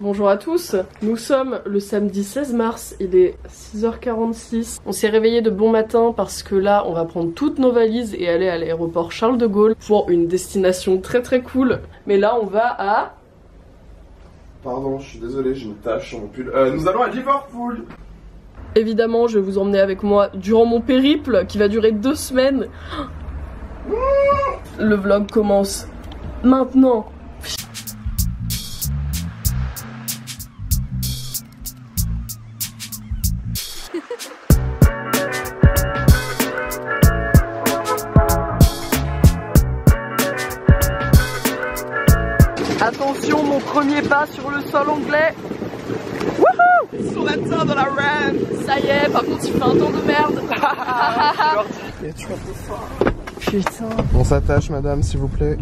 Bonjour à tous, nous sommes le samedi 16 mars, il est 6h46. On s'est réveillé de bon matin parce que là on va prendre toutes nos valises et aller à l'aéroport Charles de Gaulle pour une destination très très cool. Mais là on va à... Pardon, je suis désolé, j'ai une tache sur mon pull. Nous allons à Liverpool. Évidemment je vais vous emmener avec moi durant mon périple qui va durer 2 semaines. Le vlog commence maintenant. Attention, mon premier pas sur le sol anglais. Wouhou! Sur la terre de la reine. Ça y est, par contre il fait un temps de merde. Putain. On s'attache madame s'il vous plaît.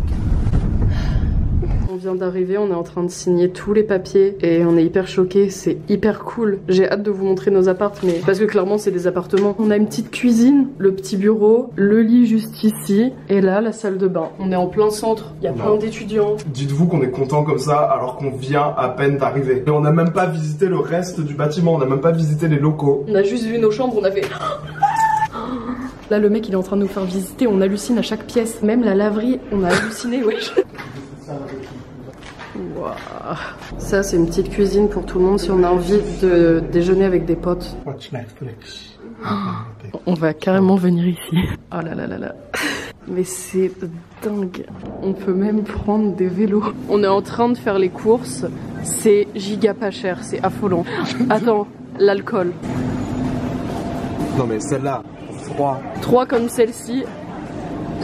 On vient d'arriver, on est en train de signer tous les papiers et on est hyper choqués, c'est hyper cool. J'ai hâte de vous montrer nos apparts, mais parce que clairement c'est des appartements. On a une petite cuisine, le petit bureau, le lit juste ici et là la salle de bain. On est en plein centre, il y a plein d'étudiants. Dites-vous qu'on est content comme ça alors qu'on vient à peine d'arriver. Et on n'a même pas visité le reste du bâtiment, on n'a même pas visité les locaux. On a juste vu nos chambres, on a fait... Là le mec il est en train de nous faire visiter, on hallucine à chaque pièce. Même la laverie, on a halluciné, wesh. Wow. Ça c'est une petite cuisine pour tout le monde si on a envie de déjeuner avec des potes. Watch Netflix. On va carrément venir ici. Oh là là là là. Mais c'est dingue. On peut même prendre des vélos. On est en train de faire les courses. C'est giga pas cher, c'est affolant. Attends, l'alcool. Non mais celle-là, 3 comme celle-ci.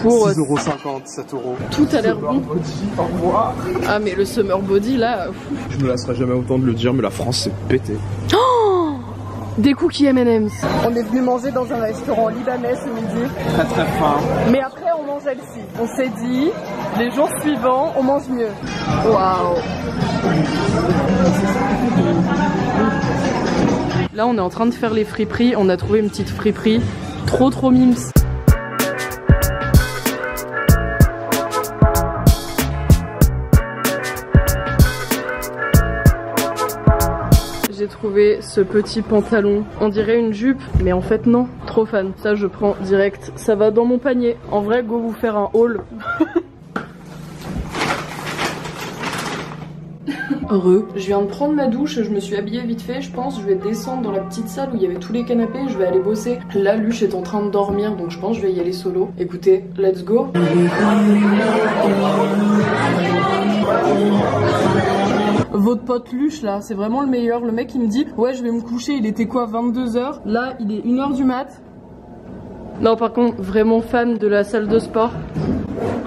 Pour 6,50€, 7€. Tout a l'air bon. Au revoir. Ah mais le summer body là. Je me lasserai jamais autant de le dire, mais la France c'est pété. Oh, des cookies M&M's. On est venu manger dans un restaurant libanais ce midi. Très très fin. Mais après on mangeait ici. On s'est dit, les jours suivants on mange mieux. Waouh. Là on est en train de faire les friperies. On a trouvé une petite friperie. Trop mimes. J'ai trouvé ce petit pantalon, on dirait une jupe, mais en fait non, trop fan. Ça je prends direct, ça va dans mon panier. En vrai, go vous faire un haul. Heureux. Je viens de prendre ma douche, je me suis habillée vite fait, je pense. Je vais descendre dans la petite salle où il y avait tous les canapés, je vais aller bosser. Là, Luche est en train de dormir, donc je pense que je vais y aller solo. Écoutez, let's go. Votre pote Luche là, c'est vraiment le meilleur. Le mec il me dit ouais je vais me coucher, il était quoi 22h. Là il est 1h du mat. Non par contre vraiment fan de la salle de sport.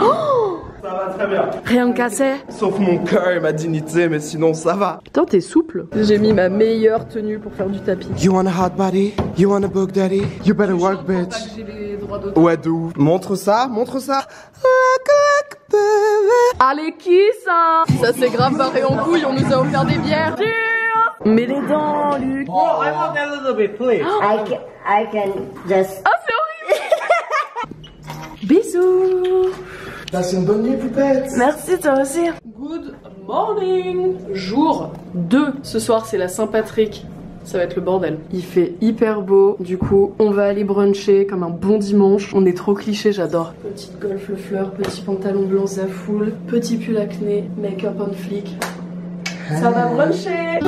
Oh, Ça va très bien. rien de cassé. Sauf mon cœur et ma dignité, mais sinon ça va. Putain t'es souple. J'ai mis ma meilleure tenue pour faire du tapis. You want a hot body? You want a book daddy? You better work bitch. Pas que j'ai les droits d'auteur. Ouais de ouf. Montre ça, montre ça. Allez qui ça? Ça c'est grave barré en couille, on nous a offert des bières. Mets les dents Luc. Oh, I want a little bit, please. I can just... Ah c'est horrible. Bisous. Passe une bonne nuit poupette. Merci toi aussi. Good morning. Jour 2. Ce soir c'est la Saint-Patrick. Ça va être le bordel. Il fait hyper beau, du coup on va aller bruncher comme un bon dimanche. On est trop cliché, j'adore. Petite golf le fleur, petit pantalon blanc Zafoul, petit pull acné, make-up on flic. Ça va bruncher.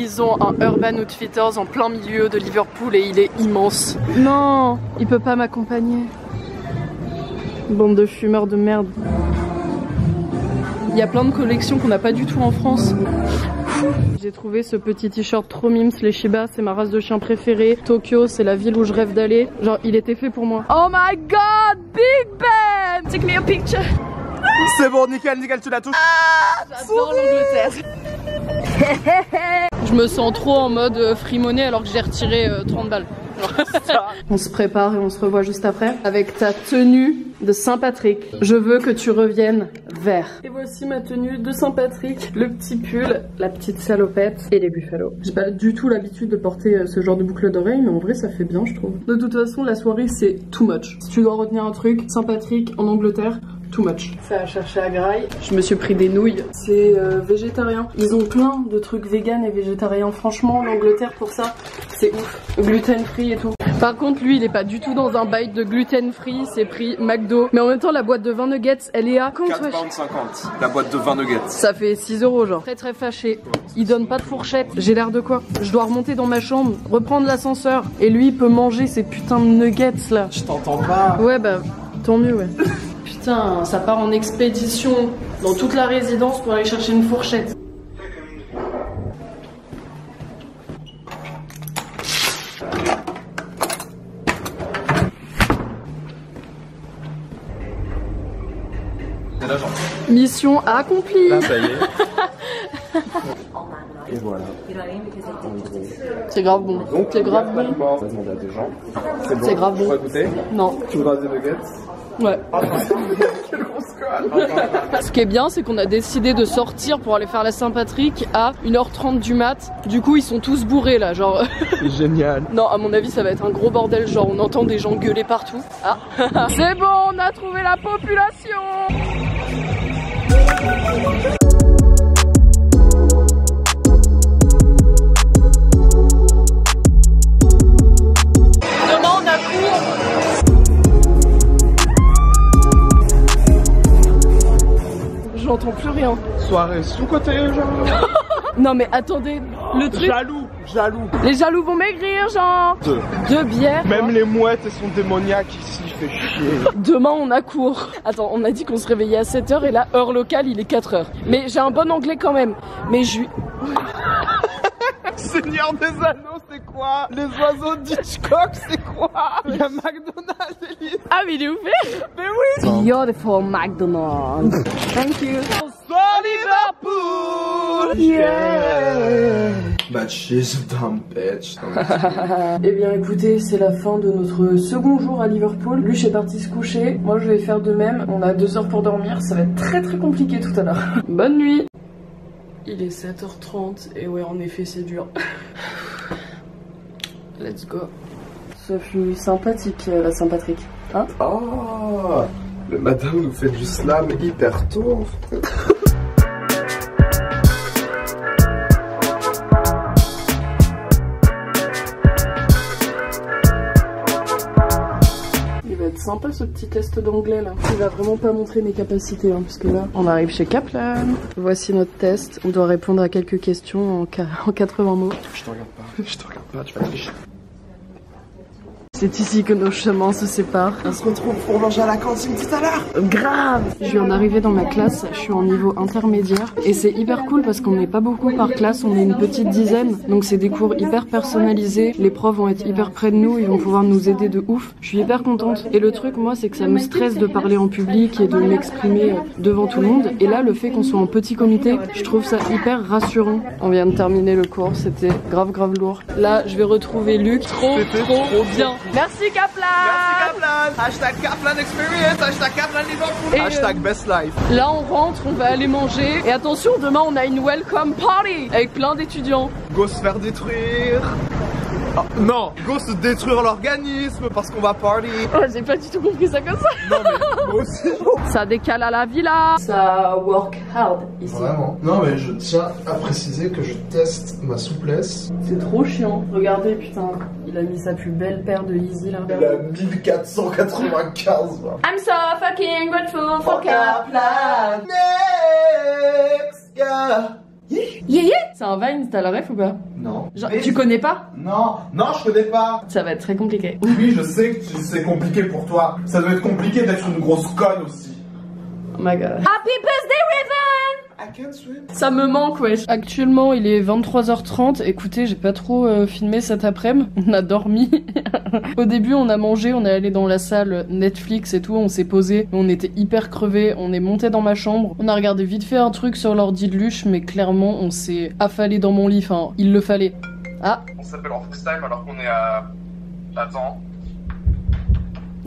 Ils ont un Urban Outfitters en plein milieu de Liverpool et il est immense. Non, il peut pas m'accompagner. Bande de fumeurs de merde. Il y a plein de collections qu'on n'a pas du tout en France. J'ai trouvé ce petit t-shirt trop mimes, les Shiba, c'est ma race de chien préférée. Tokyo, c'est la ville où je rêve d'aller. Genre, il était fait pour moi. Oh my god, Big Ben! Take me a picture. C'est bon, nickel, tu la touches. J'adore l'Angleterre. Je me sens trop en mode free money alors que j'ai retiré 30 balles. On se prépare et on se revoit juste après avec ta tenue de Saint-Patrick. Je veux que tu reviennes vert. Et voici ma tenue de Saint-Patrick. Le petit pull, la petite salopette et les buffalos. J'ai pas du tout l'habitude de porter ce genre de boucle d'oreille, mais en vrai ça fait bien je trouve. De toute façon la soirée c'est too much. Si tu dois retenir un truc, Saint-Patrick en Angleterre, too much. Ça a cherché à Graille. Je me suis pris des nouilles. C'est végétarien. Ils ont plein de trucs vegan et végétariens. Franchement, l'Angleterre pour ça, c'est ouf. Gluten free et tout. Par contre, lui, il est pas du tout dans un bite de gluten free. C'est pris McDo. Mais en même temps, la boîte de 20 nuggets, elle est à 4,50 £, la boîte de 20 nuggets. Ça fait 6 € genre. Très très fâché. Il donne pas de fourchette. J'ai l'air de quoi? Je dois remonter dans ma chambre, reprendre l'ascenseur. Et lui, il peut manger ces putains de nuggets là. Je t'entends pas. Ouais, bah, tant mieux, ouais. Putain, ça part en expédition dans toute la résidence pour aller chercher une fourchette. Mission accomplie. Là, ça y est. Et voilà. C'est grave bon. C'est grave bon. On va demander à des gens. C'est bon. C'est grave bon. Tu vas goûter? Non. Tu voudras des nuggets? Ouais. Quelle grosse conne. Ce qui est bien, c'est qu'on a décidé de sortir pour aller faire la Saint-Patrick à 1h30 du mat. Du coup, ils sont tous bourrés là, genre. C'est génial. Non, à mon avis, ça va être un gros bordel. Genre, on entend des gens gueuler partout. Ah, c'est bon, on a trouvé la population. Demain, on a cours. J'entends plus rien. Soirée sous-côté, genre. Non mais attendez, le truc... Jaloux. Les jaloux vont maigrir, genre. Deux bières. Même les mouettes, elles sont démoniaques ici, fait chier. Demain, on a cours. Attends, on a dit qu'on se réveillait à 7 h et là, heure locale, il est 4 h. Mais j'ai un bon anglais quand même. Mais je... Seigneur des Anneaux, c'est quoi? Les oiseaux d'Hitchcock, c'est quoi? Il y a McDonald's, Elise. Ah, mais il est ouvert? Mais oui. Beautiful McDonald's. Thank you. Bonsoir Liverpool. Yeah. But she's a dumb bitch. Eh bien écoutez, c'est la fin de notre second jour à Liverpool. Luche est parti se coucher. Moi, je vais faire de même. On a 2 heures pour dormir. Ça va être très très compliqué tout à l'heure. Bonne nuit. Il est 7h30 et ouais, en effet, c'est dur. Let's go. Ce fut sympathique, la Saint-Patrick. Hein? Oh, le madame nous fait du slam hyper tôt en fait. Sympa ce petit test d'anglais là. Il va vraiment pas montrer mes capacités hein, parce que là on arrive chez Kaplan. Voici notre test. On doit répondre à quelques questions en 80 mots. Je te regarde pas, tu vas tricher. C'est ici que nos chemins se séparent. On se retrouve pour manger à la cantine tout à l'heure. Grave. Je viens d'arriver dans ma classe, je suis en niveau intermédiaire et c'est hyper cool parce qu'on n'est pas beaucoup par classe, on est une petite dizaine. Donc c'est des cours hyper personnalisés, les profs vont être hyper près de nous, ils vont pouvoir nous aider de ouf. Je suis hyper contente. Et le truc moi c'est que ça me stresse de parler en public et de m'exprimer devant tout le monde. Et là le fait qu'on soit en petit comité, je trouve ça hyper rassurant. On vient de terminer le cours, c'était grave lourd. Là je vais retrouver Luc, trop bien. Merci Kaplan. Merci Kaplan. Hashtag Kaplan Experience, hashtag Kaplan Liverpool, et hashtag Best Life. Là on rentre, on va aller manger. Et attention, demain on a une welcome party avec plein d'étudiants. Go se faire détruire. Oh, non, go se détruire l'organisme parce qu'on va party. Oh, j'ai pas du tout compris ça comme ça. Non mais moi aussi. Ça décale à la villa. Ça work hard ici. Vraiment. Non mais je tiens à préciser que je teste ma souplesse. C'est trop chiant. Regardez putain, il a mis sa plus belle paire de Yeezy là. Il a 1495. I'm so fucking grateful for Kaplan. Next, yeah. Yeah. C'est un Vine, t'as la ref ou pas? Non. Genre, tu connais pas? Non, je connais pas. Ça va être très compliqué. Oui, je sais que c'est compliqué pour toi. Ça doit être compliqué d'être une grosse conne aussi. Oh my god. Happy birthday, Raven! I can't swim. Ça me manque, wesh. Actuellement, il est 23h30. Écoutez, j'ai pas trop filmé cet après-midi. On a dormi. Au début, on a mangé, on est allé dans la salle Netflix et tout. On s'est posé. On était hyper crevés. On est monté dans ma chambre. On a regardé vite fait un truc sur l'ordi de Luche, mais clairement, on s'est affalé dans mon lit. Enfin, il le fallait. Ah. On s'appelle en FaceTime alors qu'on est à... Attends.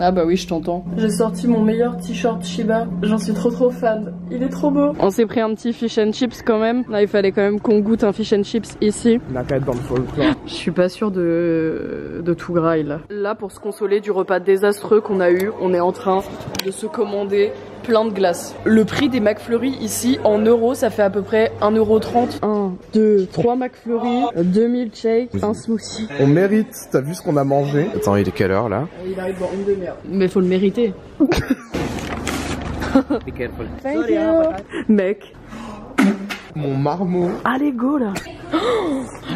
Ah bah oui, je t'entends. J'ai sorti mon meilleur t-shirt Shiba. J'en suis trop fan. Il est trop beau. On s'est pris un petit fish and chips quand même. Là, il fallait quand même qu'on goûte un fish and chips ici. La tête dans le folklore. Je suis pas sûre de tout graille là. Là, pour se consoler du repas désastreux qu'on a eu, on est en train de se commander plein de glace. Le prix des McFlurry ici en euros, ça fait à peu près 1,30 €. 1, 2, 3 McFlurry, 2 milkshakes, un smoothie. On mérite, t'as vu ce qu'on a mangé? Attends, il est quelle heure là? Il arrive dans une demi-heure. Mais faut le mériter. Be careful. Thank you. Mec. Mon marmot. Allez, go là.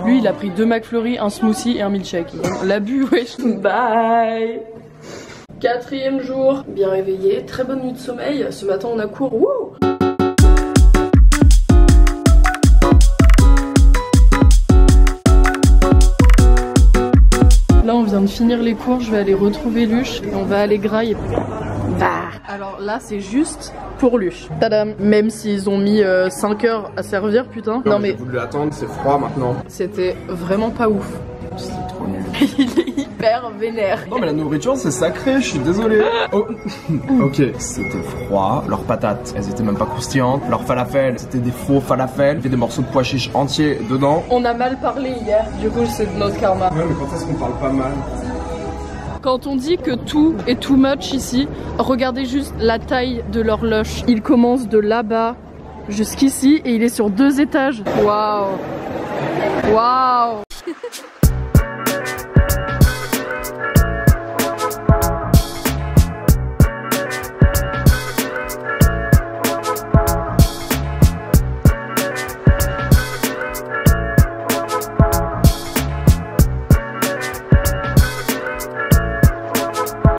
Lui, il a pris 2 McFlurry, un smoothie et un milkshake. L'abus, wesh. Bye. 4e jour, bien réveillé, très bonne nuit de sommeil. Ce matin, on a cours. Wouh. Là, on vient de finir les cours. Je vais aller retrouver Luche et on va aller grailler. Bah. Alors là, c'est juste pour Luche. Tadam. Même s'ils ont mis 5 heures à servir, putain. Non mais. J'ai voulu attendre, c'est froid maintenant. C'était vraiment pas ouf. C'est trop nul. Il est hyper vénère. Non mais la nourriture c'est sacré, je suis désolé. Oh. Ok. C'était froid, leurs patates, elles étaient même pas croustillantes. Leurs falafels, c'était des faux falafels. Il y a des morceaux de pois chiches entiers dedans. On a mal parlé hier, du coup c'est de notre karma. Ouais mais quand est-ce qu'on parle pas mal? Quand on dit que tout est too much ici, regardez juste la taille de l'horloge. Il commence de là-bas jusqu'ici et il est sur 2 étages. Waouh. Waouh.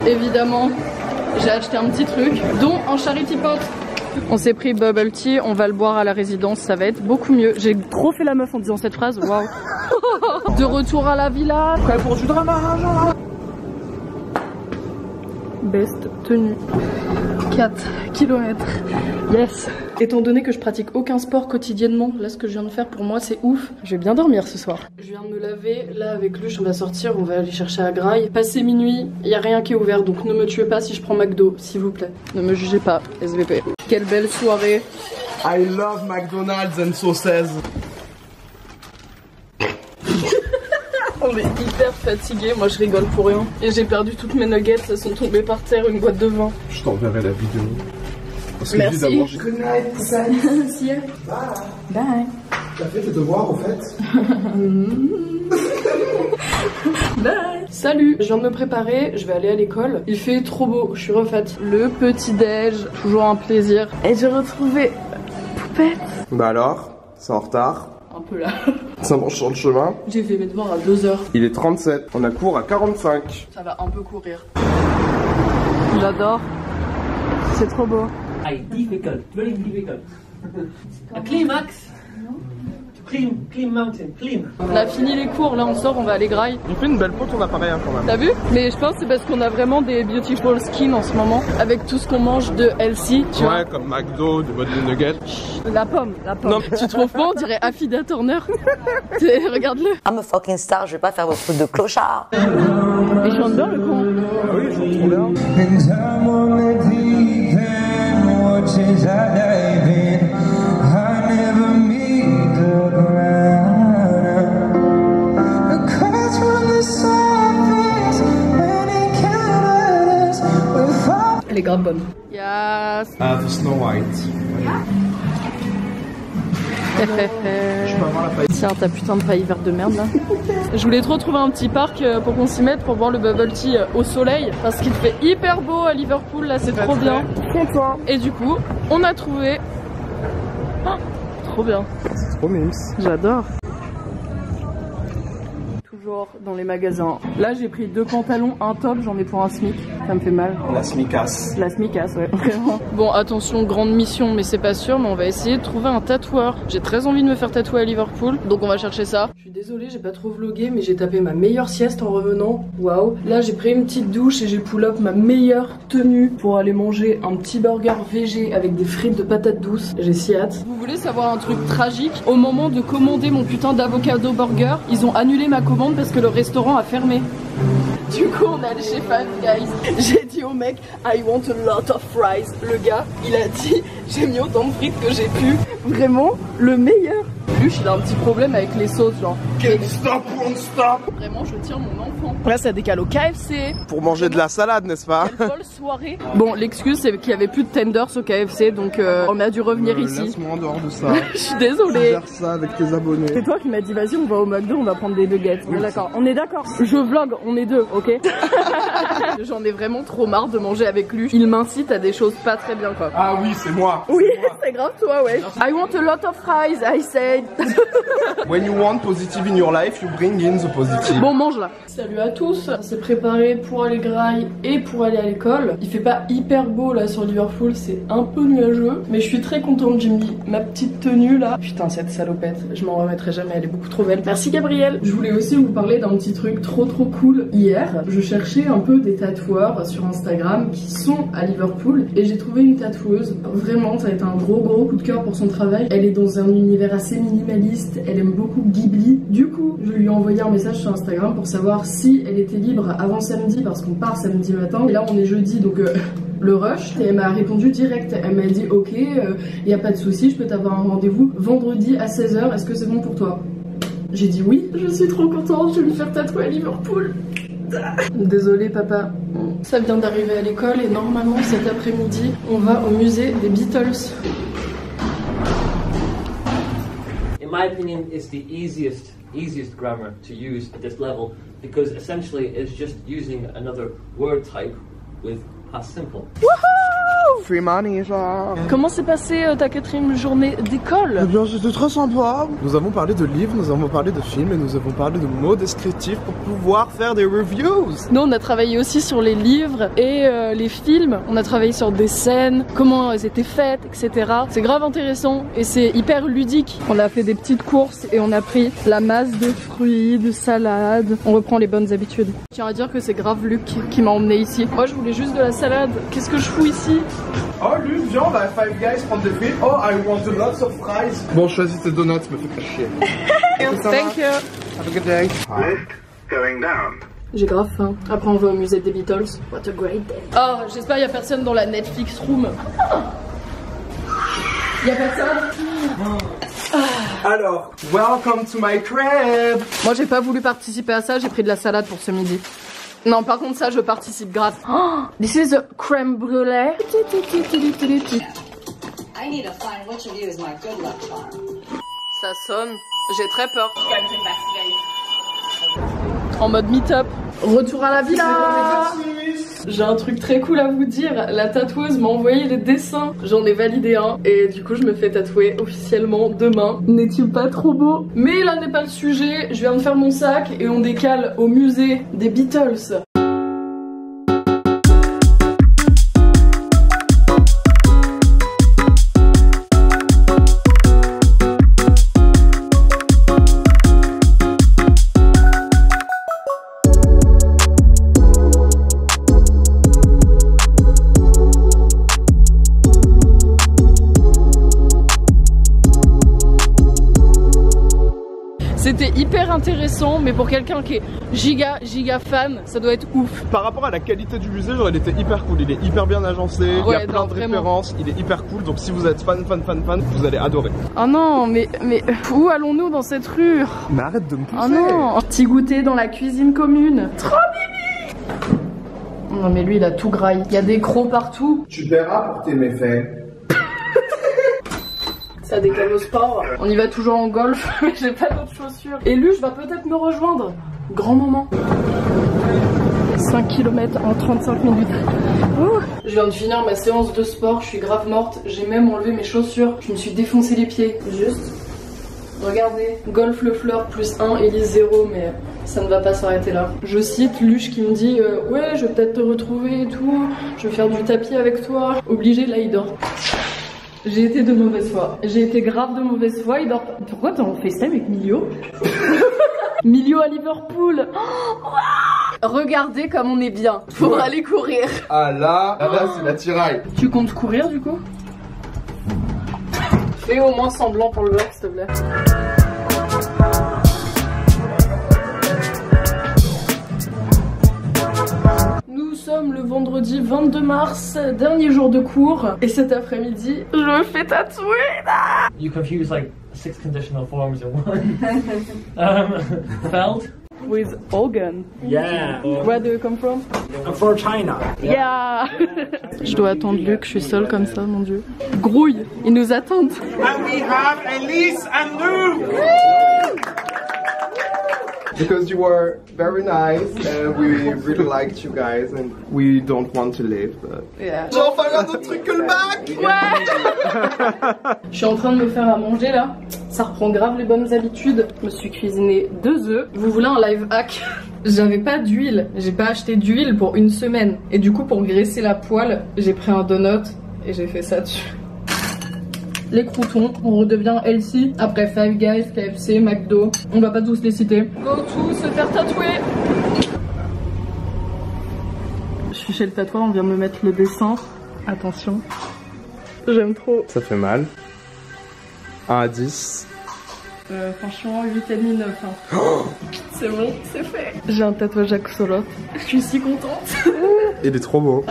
Évidemment, j'ai acheté un petit truc, dont un charity pot. On s'est pris bubble tea, on va le boire à la résidence, ça va être beaucoup mieux. J'ai trop fait la meuf en disant cette phrase, waouh. De retour à la villa. Prêt pour du drama, genre. Best tenue. 4 km. Yes. Étant donné que je pratique aucun sport quotidiennement, là ce que je viens de faire pour moi c'est ouf. Je vais bien dormir ce soir. Je viens de me laver, là avec Luche on va sortir, on va aller chercher à Graille. Passé minuit, il y a rien qui est ouvert donc ne me tuez pas si je prends McDo, s'il vous plaît. Ne me jugez pas, SVP. Quelle belle soirée. I love McDonald's and sauces. On est hyper fatigué, moi je rigole pour rien. Et j'ai perdu toutes mes nuggets, elles sont tombées par terre, une boîte de vin. Je t'enverrai la vidéo. Parce que merci. Good night, Poussaille. See you. Bye. T'as fait tes devoirs au fait? Bye. Salut, je viens de me préparer, je vais aller à l'école. Il fait trop beau, je suis refaite. Le petit déj, toujours un plaisir. Et j'ai retrouvé Poupette. Bah alors, c'est en retard. Un peu là. Ça mange sur le chemin. J'ai fait mes devoirs à 2h. Il est 37, on a cours à 45. Ça va un peu courir. J'adore. C'est trop beau. Difficult, very difficult. A climax. Clean mountain, clean. On a fini les cours, là on sort, on va aller graille. On fait une belle peau ton appareil quand même. T'as vu? Mais je pense que c'est parce qu'on a vraiment des beautiful skin en ce moment. Avec tout ce qu'on mange de healthy, tu vois. Ouais, comme McDo, du mode de nuggets. La pomme, la pomme. Non. Tu trouves pas? On dirait Affida Turner. Regarde-le. I'm a fucking star, je vais pas faire votre truc de clochard. Il chante bien le con. Ah oui, je trouve trop bien. Elle est grave bonne. Yes. Ah, the Snow White. Je peux avoir la paille. Tiens, ta putain de paille verte de merde là. Je voulais trop trouver un petit parc pour qu'on s'y mette pour boire le bubble tea au soleil. Parce qu'il fait hyper beau à Liverpool là, c'est trop bien. Content. Et du coup, on a trouvé... Oh, trop bien. C'est trop mimes. J'adore. Toujours dans les magasins. Là, j'ai pris 2 pantalons, un top, j'en ai pour un SMIC. Ça me fait mal. La smicasse. La smicasse, ouais, vraiment. Bon, attention, grande mission, mais c'est pas sûr, mais on va essayer de trouver un tatoueur. J'ai très envie de me faire tatouer à Liverpool, donc on va chercher ça. Je suis désolée, j'ai pas trop vlogué, mais j'ai tapé ma meilleure sieste en revenant. Waouh. Là, j'ai pris une petite douche et j'ai pull up ma meilleure tenue pour aller manger un petit burger végé avec des frites de patates douces. J'ai si hâte. Vous voulez savoir un truc tragique? Au moment de commander mon putain d'avocado burger, ils ont annulé ma commande parce que le restaurant a fermé. Du coup, on est allé chez Five Guys. J'ai dit au mec, I want a lot of fries. Le gars, il a dit, j'ai mis autant de frites que j'ai pu. Vraiment, le meilleur. Luche, il a un petit problème avec les sauces, genre. Can't stop, won't stop. Vraiment, je tiens mon enfant. Là, ça décale au KFC. Pour manger de la salade, n'est-ce pas? Quelle folle soirée. Bon, l'excuse, c'est qu'il y avait plus de tenders au KFC, donc on a dû revenir ici. Laisse-moi en dehors de ça. Je suis désolée. Faire ça avec tes abonnés. C'est toi qui m'as dit, vas-y, on va au McDo, on va prendre des nuggets. Oui, d'accord. On est d'accord. Je vlog, on est deux, ok? J'en ai vraiment trop marre de manger avec lui. Il m'incite à des choses pas très bien, quoi. Ah oui, c'est moi. Oui, c'est grave toi, ouais. I want a lot of fries, I said. When you want positive in your life, you bring in the positive. Bon, mange là. Salut à tous. On s'est préparé pour aller graille et pour aller à l'école. Il fait pas hyper beau là sur Liverpool, c'est un peu nuageux. Mais je suis très contente, j'ai mis ma petite tenue là. Putain, cette salopette, je m'en remettrai jamais, elle est beaucoup trop belle. Merci Gabriel. Je voulais aussi vous parler d'un petit truc trop cool. Hier, je cherchais un peu des tatoueurs sur Instagram qui sont à Liverpool et j'ai trouvé une tatoueuse. Vraiment, ça a été un gros coup de cœur pour son travail. Elle est dans un univers assez minimaliste, elle aime beaucoup Ghibli. Du coup, je lui ai envoyé un message sur Instagram pour savoir si elle était libre avant samedi parce qu'on part samedi matin. Et là, on est jeudi, donc le rush. Et elle m'a répondu direct. Elle m'a dit ok, y a pas de souci, je peux t'avoir un rendez-vous vendredi à 16h. Est-ce que c'est bon pour toi? J'ai dit oui. Je suis trop contente, je vais me faire tatouer à Liverpool. Désolée papa, ça vient d'arriver à l'école et normalement cet après-midi on va au musée des Beatles. In my opinion, it's the easiest grammar to use at this level because essentially it's just using another word type with past simple. Free money, genre. Comment s'est passée ta 4e journée d'école? Eh bien, c'était très sympa. Nous avons parlé de livres, nous avons parlé de films et nous avons parlé de mots descriptifs pour pouvoir faire des reviews. Nous, on a travaillé aussi sur les livres et les films. On a travaillé sur des scènes, comment elles étaient faites, etc. C'est grave intéressant et c'est hyper ludique. On a fait des petites courses et on a pris la masse de fruits, de salades. On reprend les bonnes habitudes. Je tiens à dire que c'est grave Luc qui m'a emmené ici. Moi, je voulais juste de la salade. Qu'est-ce que je fous ici? Oh Luc, viens, on va à Five Guys prendre des frites. Oh, I want lots of fries. Bon, choisis tes donuts, me fais pas chier. Thank you. Have a good day. Lift going down. J'ai grave faim. Après, on va au musée des Beatles. What a great day. Oh, j'espère qu'il y a personne dans la Netflix room. Il y a personne? Alors, welcome to my crib. Moi, j'ai pas voulu participer à ça. J'ai pris de la salade pour ce midi. Non, par contre, ça, je participe grave. Oh, this is a crème brûlée. I need to find which of you is my good luck charm. Ça sonne. J'ai très peur. En mode meet-up. Retour à la villa. J'ai un truc très cool à vous dire. La tatoueuse m'a envoyé les dessins. J'en ai validé un. Et du coup, je me fais tatouer officiellement demain. N'est-il pas trop beau? Mais là n'est pas le sujet. Je viens de faire mon sac et on décale au musée des Beatles. C'était hyper intéressant, mais pour quelqu'un qui est giga fan, ça doit être ouf. Par rapport à la qualité du musée, genre, il était hyper cool, il est hyper bien agencé, il y a plein de références, il est hyper cool, donc si vous êtes fan, vous allez adorer. Oh non, mais où allons-nous dans cette rue? Mais arrête de me pousser. Oh non, petit goûter dans la cuisine commune. Trop bibi. Non mais lui il a tout graille, il y a des crocs partout. Tu paieras pour tes méfaits. Ça décale au sport. On y va toujours en golf, mais j'ai pas d'autres chaussures. Et Luche va peut-être me rejoindre. Grand moment. 5 km en 35 minutes. Ouh. Je viens de finir ma séance de sport, je suis grave morte. J'ai même enlevé mes chaussures. Je me suis défoncé les pieds. Juste. Regardez. Golf le fleur plus 1, Elise 0, mais ça ne va pas s'arrêter là. Je cite Luche qui me dit ouais, je vais peut-être te retrouver et tout. Je vais faire du tapis avec toi. Obligé, là il dort. J'ai été de mauvaise foi. J'ai été grave de mauvaise foi. Il dort. Pourquoi t'es en FaceTime avec Milio? Milio à Liverpool. Oh, wow. Regardez comme on est bien. Faut aller courir. Ah là c'est la tiraille. Tu comptes courir du coup? Fais au moins semblant pour le vlog s'il te plaît. sommes le vendredi 22 mars, dernier jour de cours. Et cet après-midi, je me fais tatouer. You confuse like 6 conditional forms in one. Felt. With organ. Yeah. Where do you come from? I'm from China. Yeah. Je dois attendre Luc, je suis seule comme ça, mon dieu. Grouille, ils nous attendent. And we have Elise and Luke. Because you were very nice and we really liked you guys and we don't want to leave. But... Yeah. J'ai enfin un autre truc que le bac. Ouais. Je suis en train de me faire à manger là. Ça reprend grave les bonnes habitudes. Je me suis cuisiné 2 œufs. Vous voulez un live hack? J'avais pas d'huile. J'ai pas acheté d'huile pour 1 semaine. Et du coup pour graisser la poêle, j'ai pris un donut et j'ai fait ça dessus. Les croutons, on redevient healthy. Après Five Guys, KFC, McDo, on va pas tous les citer. Go to se faire tatouer. Je suis chez le tatoueur, on vient de me mettre le dessin. Attention, j'aime trop. Ça fait mal. 1 à 10. Franchement 8,5, 9 hein. Oh, c'est bon, c'est fait. J'ai un tatouage à Xolot. Je suis si contente. Il est trop beau.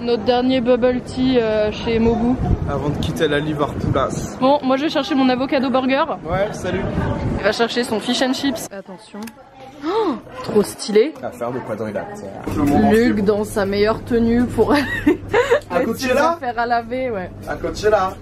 Notre dernier bubble tea chez Mobu. Avant de quitter la Liverpoolasse. Bon, moi je vais chercher mon avocado burger. Ouais, salut. Il va chercher son fish and chips. Attention. Oh, trop stylé. Affaire de quadrilatère. Luc dans sa meilleure tenue pour aller à Coachella, faire à laver, ouais. À Coachella.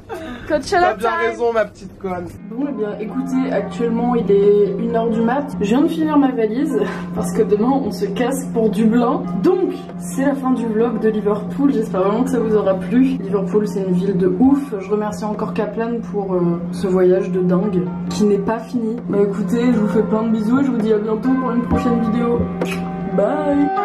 Coachella. T'as bien raison, ma petite conne. Bon, eh bien, écoutez, actuellement il est 1h du mat. Je viens de finir ma valise parce que demain on se casse pour Dublin. Donc, c'est la fin du vlog de Liverpool. J'espère vraiment que ça vous aura plu. Liverpool, c'est une ville de ouf. Je remercie encore Kaplan pour ce voyage de dingue qui n'est pas fini. Bah écoutez, je vous fais plein de bisous et je vous dis à bientôt pour une prochaine vidéo. Bye.